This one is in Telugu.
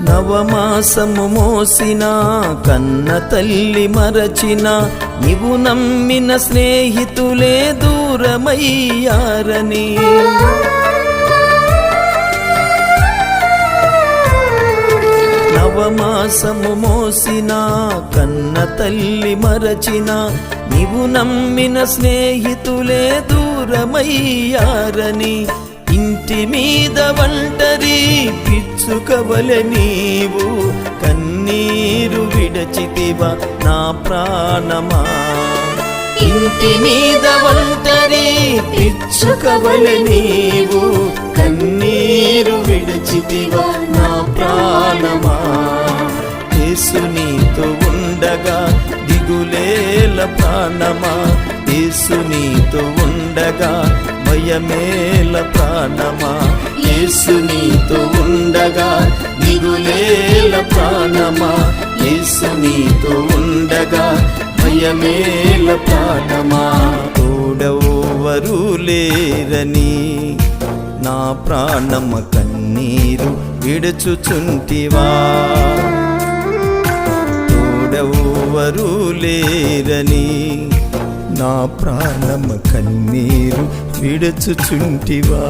నవమాసము మోసిన కన్న తల్లి మరచిన నీవు నమ్మిన స్నేహితులే దూరమయ్యారని నవమాసము మోసిన కన్న తల్లి మరచిన నీవు నమ్మిన స్నేహితులే దూరమయ్యారని ఇంటి మీద ఒంటరి పిచ్చుకవలె నీవు కన్నీరు విడచితివా నా ప్రాణమా ఇంటి మీద ఒంటరి పిచ్చుకవలె నీవు కన్నీరు విడచితివా నా ప్రాణమా యేసు నీతో ఉండగా దిగులేల ప్రాణమా యేసు నీతో ఉండగా భయమేల ప్రాణమా యేసు నీతో ఉండగా దిగులేల ప్రాణమా యేసు నీతో ఉండగా భయమేల ప్రాణమా తోడెవ్వరు లేరని నా ప్రాణమ కన్నీరు విడుచుచుంటివా తోడెవ్వరు లేరని నా ప్రాణమ కన్నీరు విడుచుచుంటివా